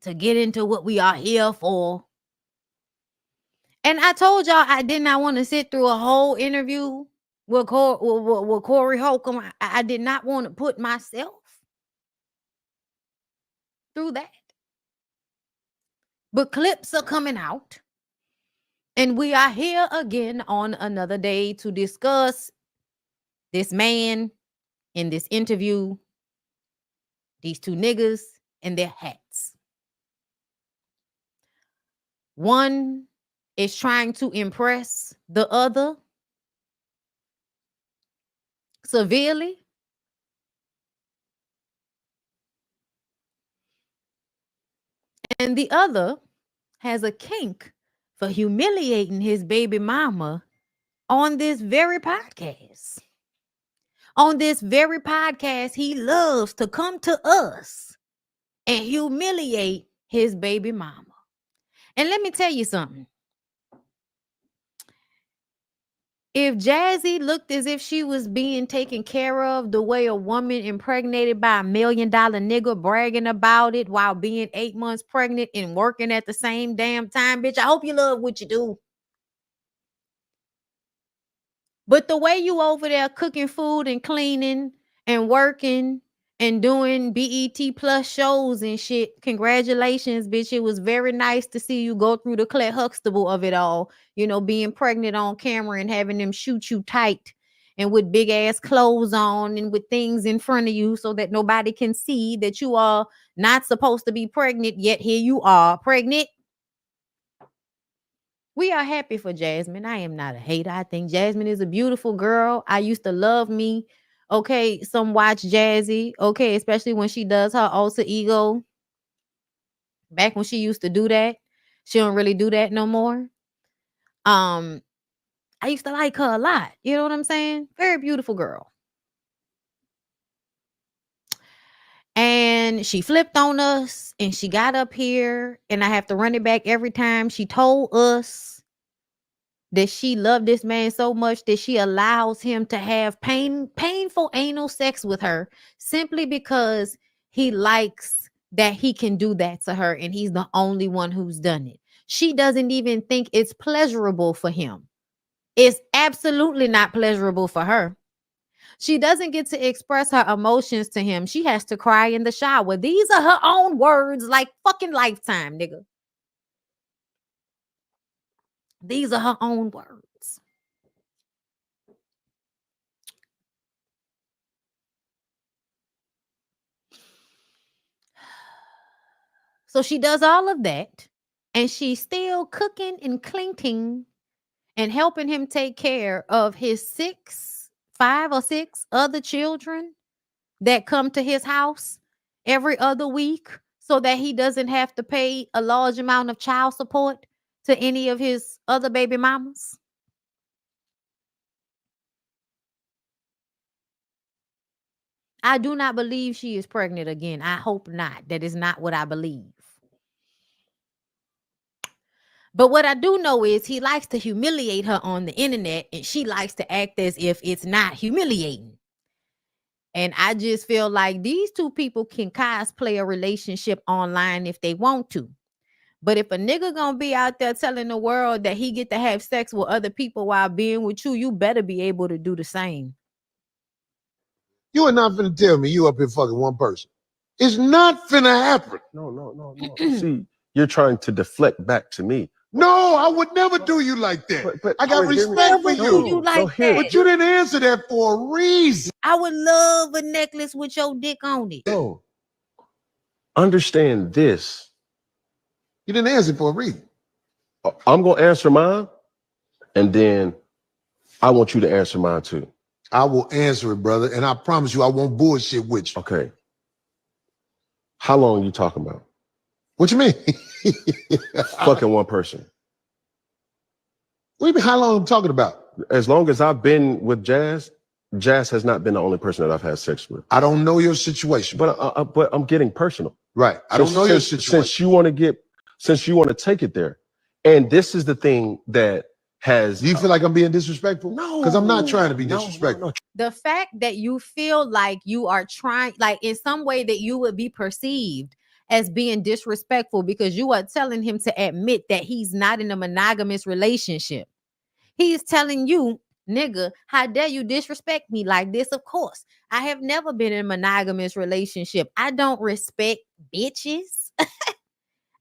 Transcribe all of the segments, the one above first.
to get into what we are here for. And I told y'all I did not want to sit through a whole interview with Corey Holcomb. I did not want to put myself through that. But clips are coming out. And we are here again on another day to discuss this man in this interview, these two niggas and their hats. One is trying to impress the other severely. And the other has a kink for humiliating his baby mama on this very podcast. On this very podcast, he loves to come to us and humiliate his baby mama. And let me tell you something. If Jazzy looked as if she was being taken care of the way a woman impregnated by $1 million nigga bragging about it while being 8 months pregnant and working at the same damn time, bitch, I hope you love what you do. But the way you over there cooking food and cleaning and working and doing BET Plus shows and shit, congratulations, bitch. It was very nice to see you go through the Claire Huxtable of it all. You know, being pregnant on camera and having them shoot you tight and with big ass clothes on and with things in front of you so that nobody can see that you are not supposed to be pregnant, yet here you are pregnant. We are happy for Jasmine. I am not a hater. I think Jasmine is a beautiful girl. I used to love me. Okay, some watch Jazzy. Okay, especially when she does her alter ego. Back when she used to do that. She don't really do that no more. I used to like her a lot. You know what I'm saying? Very beautiful girl. And she flipped on us and she got up here and I have to run it back every time. She told us that she loved this man so much that she allows him to have painful anal sex with her simply because he likes that he can do that to her and he's the only one who's done it. She doesn't even think it's pleasurable for him. It's absolutely not pleasurable for her. She doesn't get to express her emotions to him. She has to cry in the shower. These are her own words, like fucking Lifetime, nigga. These are her own words. So she does all of that, and she's still cooking and cleaning and helping him take care of his 5 or 6 other children that come to his house every other week so that he doesn't have to pay a large amount of child support to any of his other baby mamas. I do not believe she is pregnant again. I hope not. That is not what I believe. But what I do know is he likes to humiliate her on the internet and she likes to act as if it's not humiliating. And I just feel like these two people can cosplay a relationship online if they want to. But if a nigga gonna be out there telling the world that he get to have sex with other people while being with you, you better be able to do the same. You are not finna tell me you up here fucking one person. It's not finna happen. No. See, you're trying to deflect back to me. No, I would never do you like that. But I got respect for you. But you didn't answer that for a reason. I would love a necklace with your dick on it. No. Understand this. You didn't answer for a reason. I'm going to answer mine, and then I want you to answer mine too. I will answer it, brother, and I promise you I won't bullshit with you. Okay. How long are you talking about? What you mean? Fucking one person. What do you mean, how long I'm talking about? As long as I've been with Jazz has not been the only person that I've had sex with. I don't know your situation. But I'm getting personal. Right. I don't know your situation. Since you want to take it there. And this is the thing that has... Do you feel like I'm being disrespectful? No. Because I'm not trying to be disrespectful. No. The fact that you feel like you are trying, like in some way that you would be perceived as being disrespectful because you are telling him to admit that he's not in a monogamous relationship. He's telling you, nigga, how dare you disrespect me like this? Of course, I have never been in a monogamous relationship. I don't respect bitches.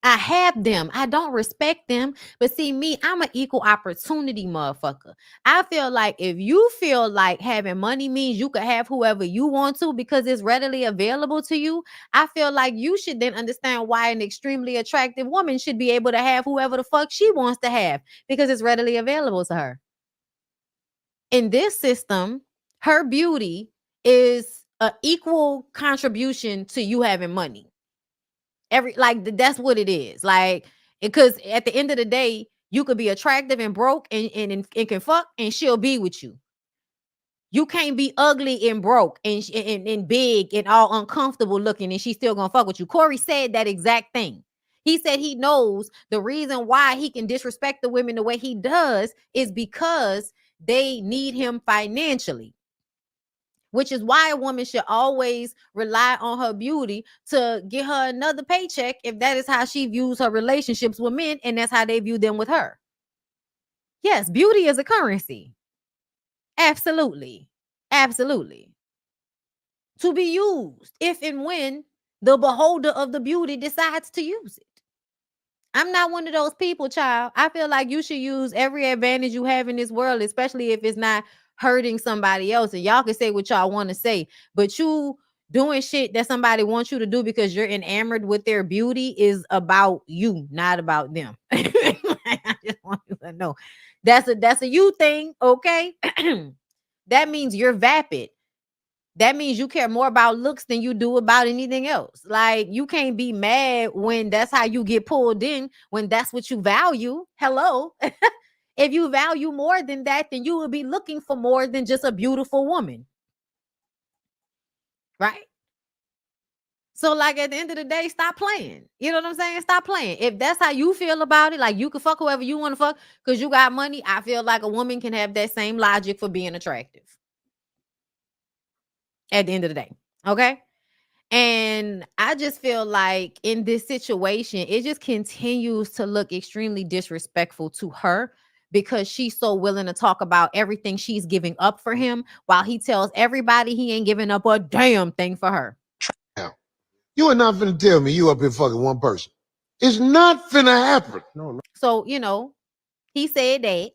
I have them. I don't respect them. But see, me, I'm an equal opportunity motherfucker. I feel like if you feel like having money means you could have whoever you want to because it's readily available to you, I feel like you should then understand why an extremely attractive woman should be able to have whoever the fuck she wants to have because it's readily available to her. In this system, her beauty is an equal contribution to you having money. That's what it is. Like, because at the end of the day, you could be attractive and broke and can fuck and she'll be with you. You can't be ugly and broke and big and all uncomfortable looking and she's still gonna fuck with you. Corey said that exact thing. He said he knows the reason why he can disrespect the women the way he does is because they need him financially, which is why a woman should always rely on her beauty to get her another paycheck if that is how she views her relationships with men and that's how they view them with her. Yes, beauty is a currency. Absolutely. Absolutely. To be used if and when the beholder of the beauty decides to use it. I'm not one of those people, child. I feel like you should use every advantage you have in this world, especially if it's not hurting somebody else. And y'all can say what y'all want to say, but you doing shit that somebody wants you to do because you're enamored with their beauty is about you, not about them. I just want you to know that's a you thing, okay? That means you're vapid. That means you care more about looks than you do about anything else. Like, you can't be mad when that's how you get pulled in, when that's what you value. Hello. If you value more than that, then you will be looking for more than just a beautiful woman. Right? So, like, at the end of the day, stop playing. You know what I'm saying? Stop playing. If that's how you feel about it, like you can fuck whoever you want to fuck because you got money, I feel like a woman can have that same logic for being attractive. At the end of the day. Okay? And I just feel like in this situation, it just continues to look extremely disrespectful to her because she's so willing to talk about everything she's giving up for him while he tells everybody he ain't giving up a damn thing for her. Now, you are not finna tell me you up here fucking one person. It's not finna happen. No, no. So, he said that.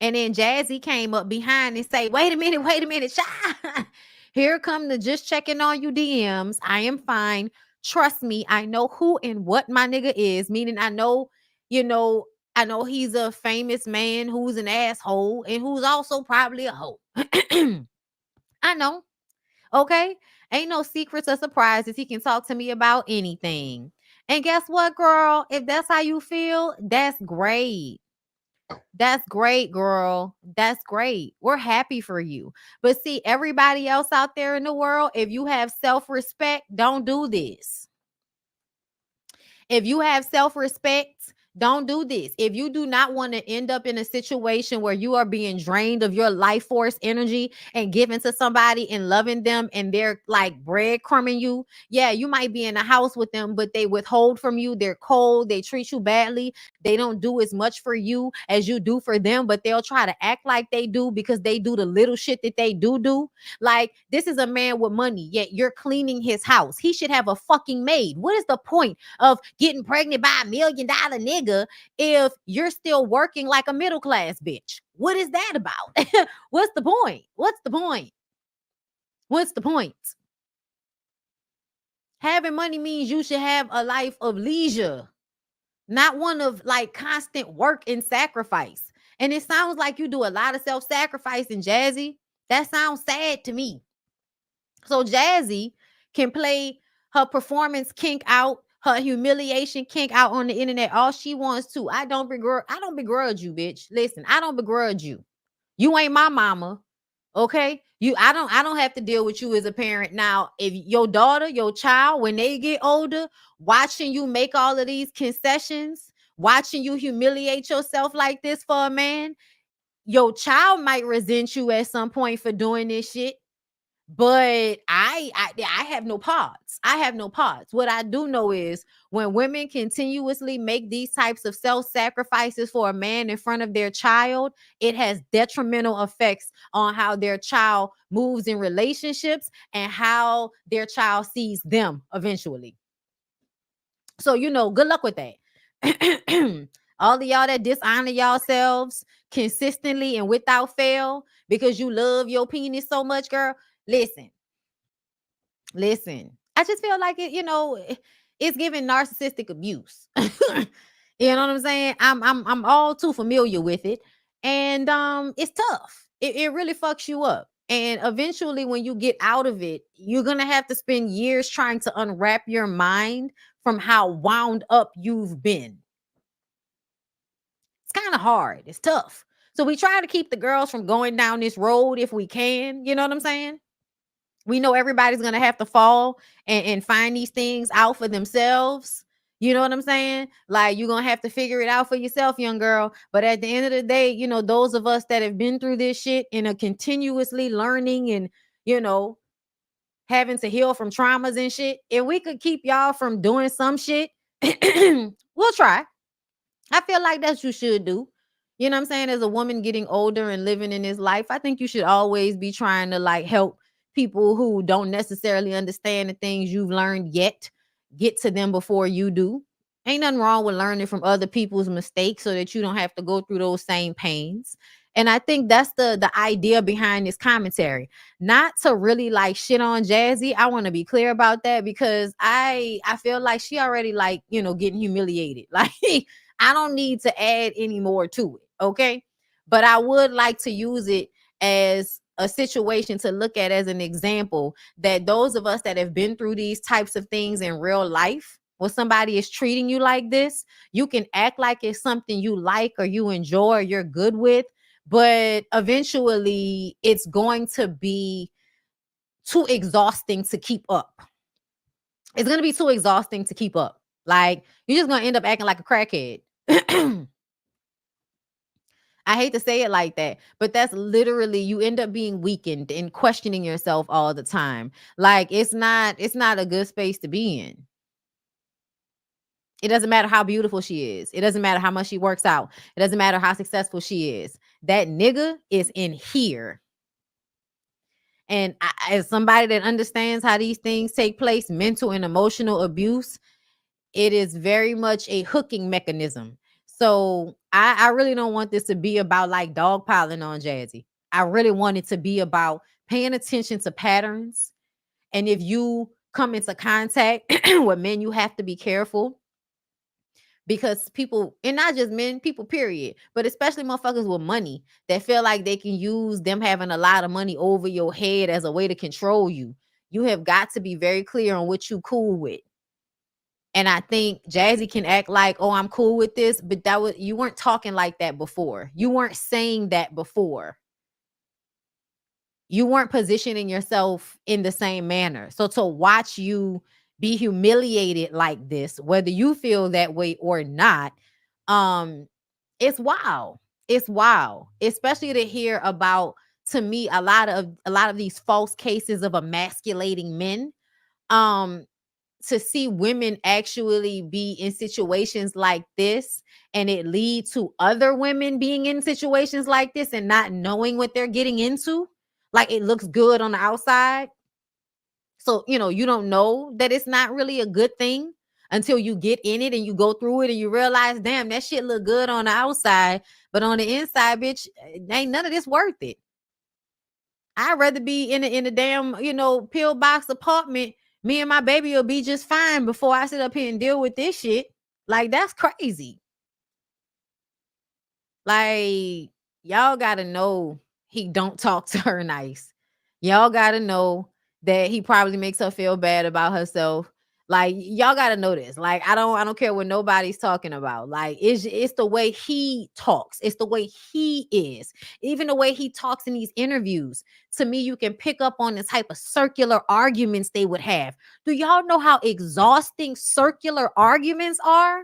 And then Jazzy came up behind and say, wait a minute, child. Here come the just checking on you DMs. I am fine. Trust me, I know who and what my nigga is. Meaning you know, I know he's a famous man who's an asshole and who's also probably a hoe. I know. Okay. Ain't no secrets or surprises. He can talk to me about anything. And guess what, girl? If that's how you feel, that's great. That's great, girl. That's great. We're happy for you. But see, everybody else out there in the world, if you have self respect, don't do this. If you have self respect, don't do this. If you do not want to end up in a situation where you are being drained of your life force energy and given to somebody and loving them and they're like breadcrumbing you, yeah, you might be in a house with them, but they withhold from you. They're cold. They treat you badly. They don't do as much for you as you do for them, but they'll try to act like they do because they do the little shit that they do. Like, this is a man with money, yet you're cleaning his house. He should have a fucking maid. What is the point of getting pregnant by $1 million nigga if you're still working like a middle class bitch? What is that about? What's the point? What's the point? What's the point? Having money means you should have a life of leisure, not one of like constant work and sacrifice. And it sounds like you do a lot of self-sacrifice in Jazzy. That sounds sad to me. So Jazzy can play her performance kink out, her humiliation kink out on the internet all she wants to. I don't begrudge you, bitch. Listen, I don't begrudge you. You ain't my mama. Okay? I don't have to deal with you as a parent. Now, if your daughter, your child, when they get older, watching you make all of these concessions, watching you humiliate yourself like this for a man, your child might resent you at some point for doing this shit. But I have no pods. I have no pods. What I do know is when women continuously make these types of self-sacrifices for a man in front of their child, it has detrimental effects on how their child moves in relationships and how their child sees them eventually. So, good luck with that. All of y'all that dishonor yourselves consistently and without fail because you love your penis so much, girl. Listen, listen. I just feel like it's giving narcissistic abuse. You know what I'm saying? I'm all too familiar with it. And it's tough. It really fucks you up. And eventually when you get out of it, you're gonna have to spend years trying to unwrap your mind from how wound up you've been. It's kind of hard. It's tough. So we try to keep the girls from going down this road if we can. You know what I'm saying? We know everybody's gonna have to fall and find these things out for themselves. You know what I'm saying? Like you're gonna have to figure it out for yourself, young girl. But at the end of the day, those of us that have been through this shit and are continuously learning and you know having to heal from traumas and shit, if we could keep y'all from doing some shit, we'll try. I feel like that's what you should do. You know what I'm saying? As a woman getting older and living in this life, I think you should always be trying to like help people who don't necessarily understand the things you've learned yet get to them before you do. Ain't nothing wrong with learning from other people's mistakes so that you don't have to go through those same pains. And I think that's the idea behind this commentary. Not to really like shit on Jazzy. I want to be clear about that because I feel like she already like, getting humiliated. Like I don't need to add any more to it. Okay. But I would like to use it as a situation to look at as an example that those of us that have been through these types of things in real life, when somebody is treating you like this, you can act like it's something you like or you enjoy or you're good with, but eventually it's going to be too exhausting to keep up. It's going to be too exhausting to keep up. Like, you're just going to end up acting like a crackhead. I hate to say it like that, but that's literally you end up being weakened and questioning yourself all the time. Like it's not a good space to be in. It doesn't matter how beautiful she is. It doesn't matter how much she works out. It doesn't matter how successful she is. That nigga is in here. And as somebody that understands how these things take place, mental and emotional abuse, it is very much a hooking mechanism. So I really don't want this to be about like dogpiling on Jazzy. I really want it to be about paying attention to patterns. And if you come into contact with men, you have to be careful because people, and not just men, people, period, but especially motherfuckers with money that feel like they can use them having a lot of money over your head as a way to control you. You have got to be very clear on what you cool with. And I think Jazzy can act like, oh, I'm cool with this, but you weren't talking like that before. You weren't saying that before. You weren't positioning yourself in the same manner. So to watch you be humiliated like this, whether you feel that way or not, um, it's wild. It's wild, especially to hear about, to me, a lot of these false cases of emasculating men. Um, to see women actually be in situations like this and it lead to other women being in situations like this and not knowing what they're getting into, like it looks good on the outside, so you don't know that it's not really a good thing until you get in it and you go through it and you realize, damn, that shit look good on the outside, but on the inside, bitch, ain't none of this worth it. I'd rather be in a damn, pillbox apartment. Me and my baby will be just fine before I sit up here and deal with this shit. Like, that's crazy. Like, y'all gotta know he don't talk to her nice. Y'all gotta know that he probably makes her feel bad about herself. Like, y'all gotta know this. Like, I don't care what nobody's talking about. Like, it's the way he talks. It's the way he is. Even the way he talks in these interviews. To me, you can pick up on the type of circular arguments they would have. Do y'all know how exhausting circular arguments are?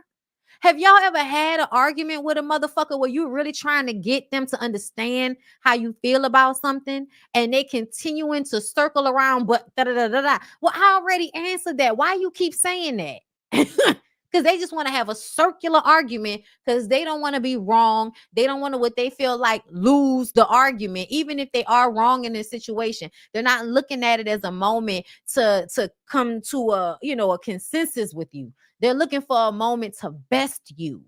Have y'all ever had an argument with a motherfucker where you're really trying to get them to understand how you feel about something and they continuing to circle around, but da da da da da? Well, I already answered that. Why you keep saying that? Because they just want to have a circular argument because they don't want to be wrong. They don't want to what they feel like lose the argument, even if they are wrong in this situation. They're not looking at it as a moment to come to a a consensus with you. They're looking for a moment to best you.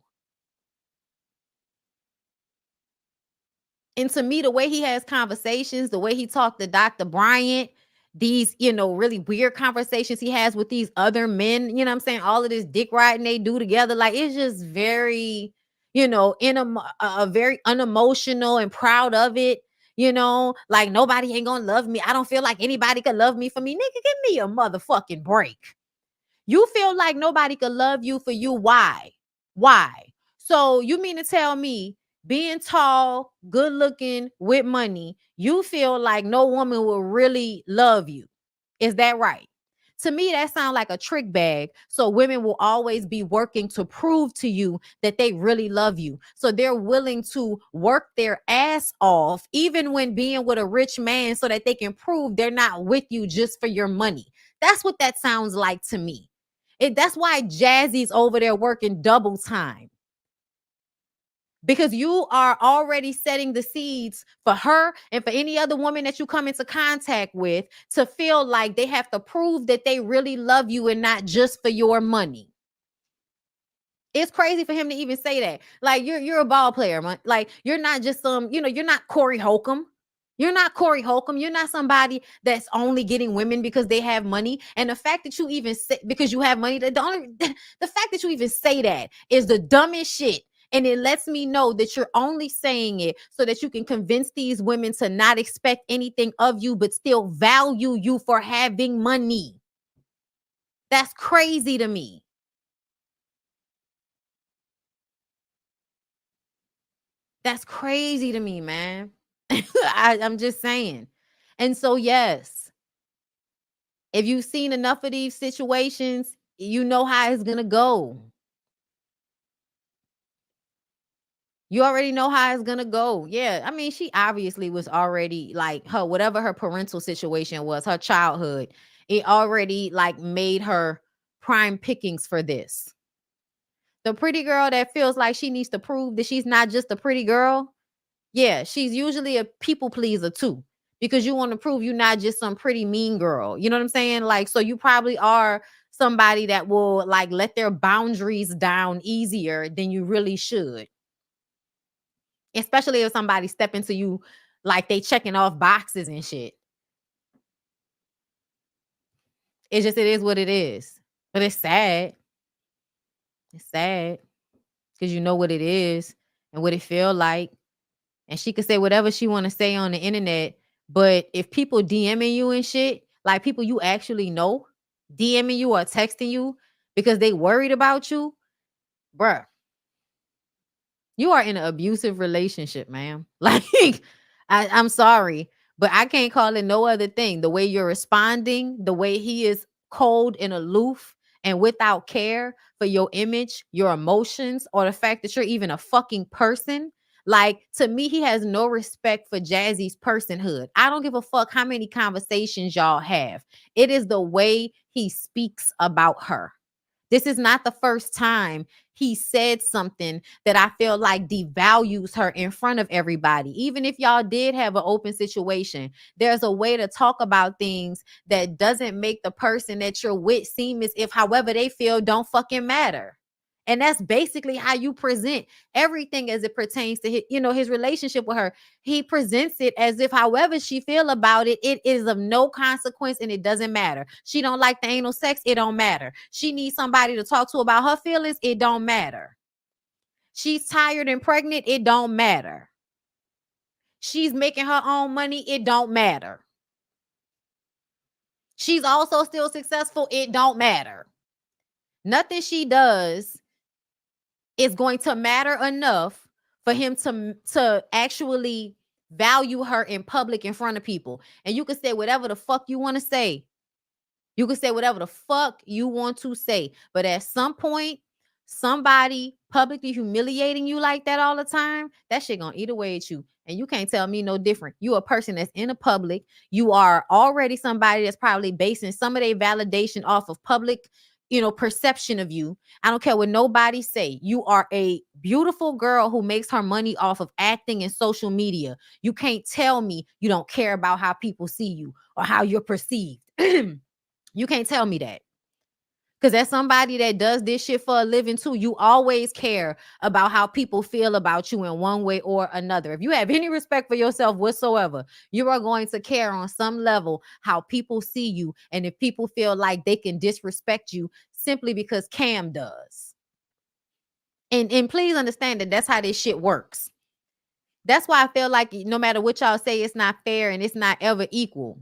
And to me, the way he has conversations, the way he talked to Dr. Bryant, these, really weird conversations he has with these other men, you know what I'm saying? All of this dick riding they do together, like it's just very, in a very unemotional and proud of it. Like nobody ain't gonna love me. I don't feel like anybody could love me for me. Nigga, give me a motherfucking break. You feel like nobody could love you for you. Why? Why? So you mean to tell me being tall, good looking, with money, you feel like no woman will really love you? Is that right? To me, that sounds like a trick bag. So women will always be working to prove to you that they really love you. So they're willing to work their ass off, even when being with a rich man, so that they can prove they're not with you just for your money. That's what that sounds like to me. That's why Jazzy's over there working double time. Because you are already setting the seeds for her and for any other woman that you come into contact with to feel like they have to prove that they really love you and not just for your money. It's crazy for him to even say that. Like you're a ball player, man. Like you're not just you're not Corey Holcomb. You're not Corey Holcomb. You're not somebody that's only getting women because they have money. And the fact that you even say because you have money, the fact that you even say that is the dumbest shit. And it lets me know that you're only saying it so that you can convince these women to not expect anything of you, but still value you for having money. That's crazy to me. That's crazy to me, man. I'm just saying. And so, yes, if you've seen enough of these situations, you know how it's going to go. You already know how it's going to go. Yeah. I mean, she obviously was already like whatever her parental situation was, her childhood, it already like made her prime pickings for this. The pretty girl that feels like she needs to prove that she's not just a pretty girl. Yeah, she's usually a people pleaser too, because you want to prove you're not just some pretty mean girl. You know what I'm saying? Like, so you probably are somebody that will like let their boundaries down easier than you really should. Especially if somebody step into you like they checking off boxes and shit. It is what it is. But it's sad. It's sad because you know what it is and what it feel like. And she could say whatever she want to say on the internet. But if people DMing you and shit, like people you actually know, DMing you or texting you because they worried about you, bruh, you are in an abusive relationship, ma'am. Like, I'm sorry, but I can't call it no other thing. The way you're responding, the way he is cold and aloof and without care for your image, your emotions, or the fact that you're even a fucking person. Like, to me, he has no respect for Jazzy's personhood. I don't give a fuck how many conversations y'all have. It is the way he speaks about her. This is not the first time he said something that I feel like devalues her in front of everybody. Even if y'all did have an open situation, there's a way to talk about things that doesn't make the person that you're with seem as if however they feel don't fucking matter. And that's basically how you present everything as it pertains to his relationship with her. He presents it as if however she feel about it, it is of no consequence and it doesn't matter. She don't like the anal sex, it don't matter. She needs somebody to talk to about her feelings, it don't matter. She's tired and pregnant, it don't matter. She's making her own money, it don't matter. She's also still successful, it don't matter. Nothing she does is going to matter enough for him to actually value her in public in front of people. And you can say whatever the fuck you want to say. You can say whatever the fuck you want to say. But at some point, somebody publicly humiliating you like that all the time, that shit gonna eat away at you. And you can't tell me no different. You a person that's in the public. You are already somebody that's probably basing some of their validation off of public, perception of you. I don't care what nobody say. You are a beautiful girl who makes her money off of acting and social media. You can't tell me you don't care about how people see you or how you're perceived. You can't tell me that. Because as somebody that does this shit for a living too, you always care about how people feel about you in one way or another. If you have any respect for yourself whatsoever, you are going to care on some level how people see you. And if people feel like they can disrespect you simply because Cam does. And please understand that that's how this shit works. That's why I feel like no matter what y'all say, it's not fair and it's not ever equal.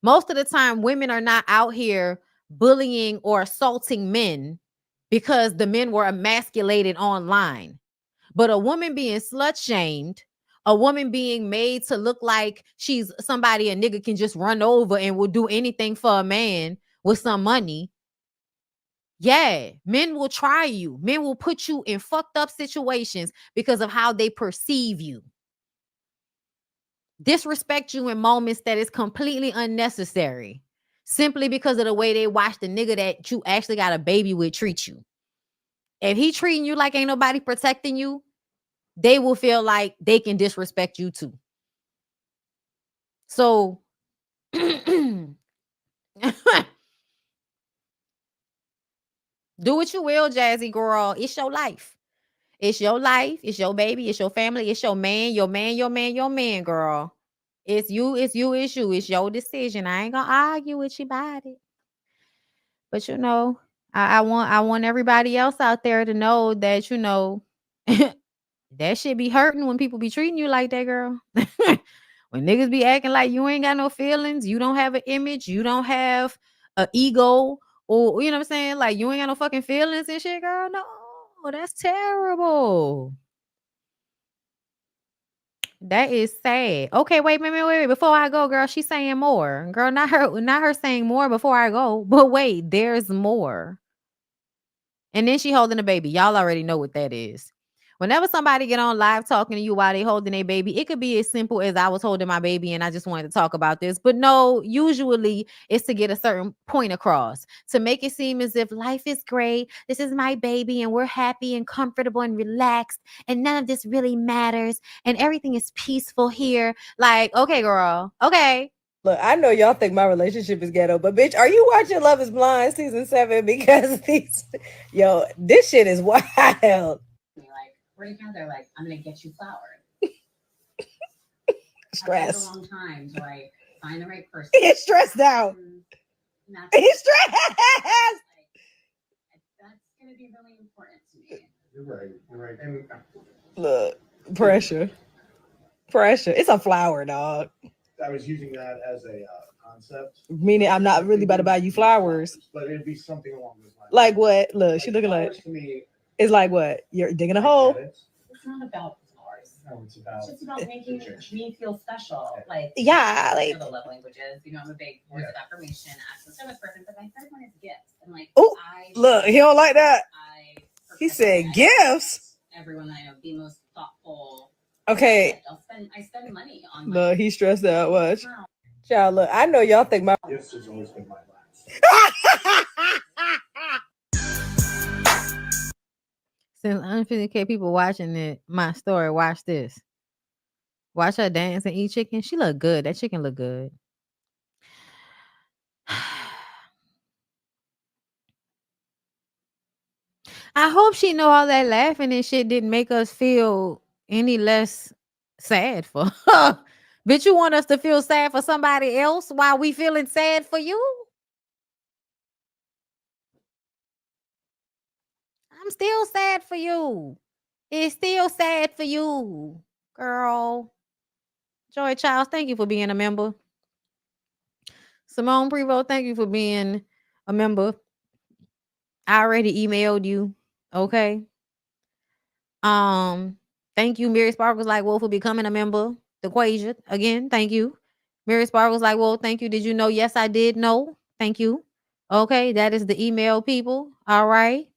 Most of the time, women are not out here bullying or assaulting men because the men were emasculated online. But a woman being slut shamed, a woman being made to look like she's somebody a nigga can just run over and will do anything for a man with some money. Yeah, men will try you. Men will put you in fucked up situations because of how they perceive you. Disrespect you in moments that is completely unnecessary simply because of the way they watch the nigga that you actually got a baby with treat you. If he treating you like ain't nobody protecting you, they will feel like they can disrespect you too. So do what you will, Jazzy girl. It's your life. It's your life. It's your baby. It's your family. It's your man, your man, your man, your man, girl. It's you. It's you. It's you. It's your decision. I ain't gonna argue with you about it. But I want everybody else out there to know that that shit be hurting when people be treating you like that, girl. When niggas be acting like you ain't got no feelings, you don't have an image, you don't have an ego, or you know what I'm saying? Like you ain't got no fucking feelings and shit, girl. No, that's terrible. That is sad. Okay, wait. Before I go, girl, she's saying more. Girl, not her saying more before I go. But wait, there's more. And then she holding a baby. Y'all already know what that is. Whenever somebody get on live talking to you while they holding a baby, it could be as simple as I was holding my baby and I just wanted to talk about this. But no, usually it's to get a certain point across, to make it seem as if life is great. This is my baby and we're happy and comfortable and relaxed and none of this really matters and everything is peaceful here. Like, okay, girl. Okay. Look, I know y'all think my relationship is ghetto, but bitch, are you watching Love is Blind season 7? Because this shit is wild. Like, we're together, like, I'm gonna get you flowers. Stress. A long time to like find the right person. He's stressed out. He's stressed. Like, that's gonna be really important to me. You're right. You're right. And Look, pressure. It's a flower, dog. I was using that as a concept. Meaning, I'm not really about to buy you flowers. But it'd be something along those lines. Like what? Look, she looking like. To me, it's like what? You're digging a hole. It's not about flowers. No, it's just about making me feel special. Like like the love languages. I'm a big words of affirmation, acts of service person, but my third one is gifts. And like, oh, look, he don't like that. He said gifts. Everyone that I know, the most thoughtful. Okay. I spend money on. Look, he's stressed out. Watch. Child, look, I know y'all think my gifts has always been my last. Since 150K people watching my story, watch this. Watch her dance and eat chicken. She look good. That chicken look good. I hope she know all that laughing and shit didn't make us feel any less sad for her. Bitch, you want us to feel sad for somebody else while we feeling sad for you? I'm still sad for you. It's still sad for you, girl. Joy Childs, thank you for being a member. Simone Prevost, thank you for being a member. I already emailed you. Okay. Thank you, Mary Sparkles Like Wolf, for becoming a member. The Quasia, again, thank you. Mary Sparkles Like Wolf, thank you. Did you know? Yes, I did know. Thank you. Okay, that is the email, people. All right.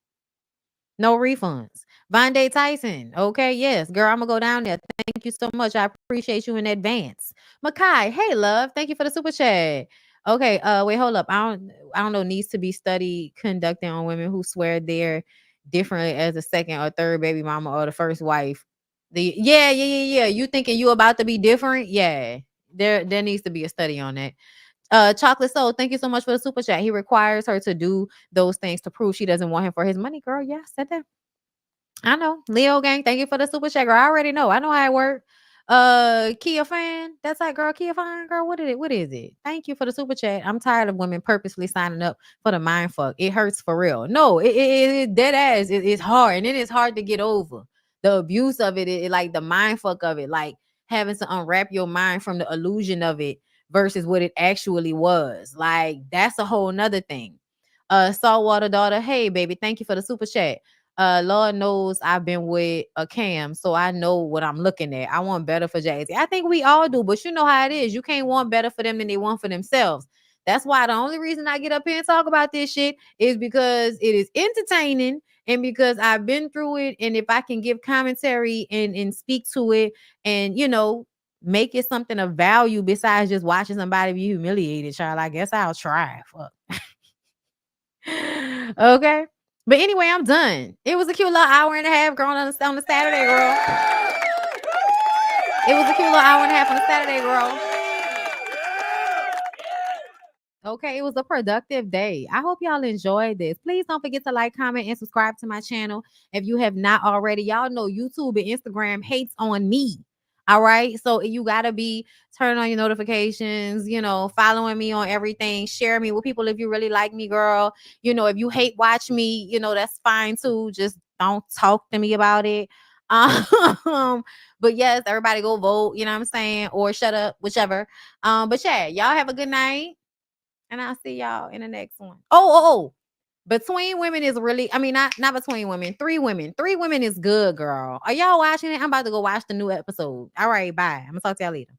No refunds. Vondae Tyson. Okay, yes, girl, I'm gonna go down there. Thank you so much. I appreciate you in advance. Makai, hey love, thank you for the super chat. Okay, wait, hold up. I don't know. Needs to be study conducted on women who swear they're different as a second or third baby mama or the first wife. Yeah. You thinking you about to be different? Yeah. There needs to be a study on that. Chocolate Soul, thank you so much for the super chat. He requires her to do those things to prove she doesn't want him for his money. Girl, yeah, I said that. I know. Leo gang, thank you for the super chat, girl. I already know. I know how it works. Kia fan. That's like, girl, Kia fan, girl. What is it? What is it? Thank you for the super chat. I'm tired of women purposely signing up for the mind fuck. It hurts for real. No, it dead ass. It's hard. And it is hard to get over. The abuse of it, like the mind fuck of it, like having to unwrap your mind from the illusion of it versus what it actually was. Like, that's a whole nother thing. Saltwater daughter, hey baby, thank you for the super chat. Lord knows I've been with a Cam, so I know what I'm looking at. I want better for Jay-Z. I think we all do, but you know how it is. You can't want better for them than they want for themselves. That's why the only reason I get up here and talk about this shit is because it is entertaining and because I've been through it. And if I can give commentary and speak to it and, make it something of value besides just watching somebody be humiliated, child, I guess I'll try. Fuck. Okay. But anyway, I'm done. It was a cute little hour and a half, girl, on the Saturday, girl. It was a cute little hour and a half on the Saturday, girl. Okay, it was a productive day. I hope y'all enjoyed this. Please don't forget to like, comment, and subscribe to my channel if you have not already. Y'all know YouTube and Instagram hates on me. All right. So you gotta be turning on your notifications, following me on everything, share me with people if you really like me, girl. If you hate watch me, that's fine too. Just don't talk to me about it. Um, but yes, everybody go vote, you know what I'm saying, or shut up, whichever. But yeah, y'all have a good night. And I'll see y'all in the next one. Oh. Between Women is really, I mean, not Between Women, Three Women. Three Women is good, girl. Are y'all watching it? I'm about to go watch the new episode. All right, bye. I'm gonna talk to y'all later.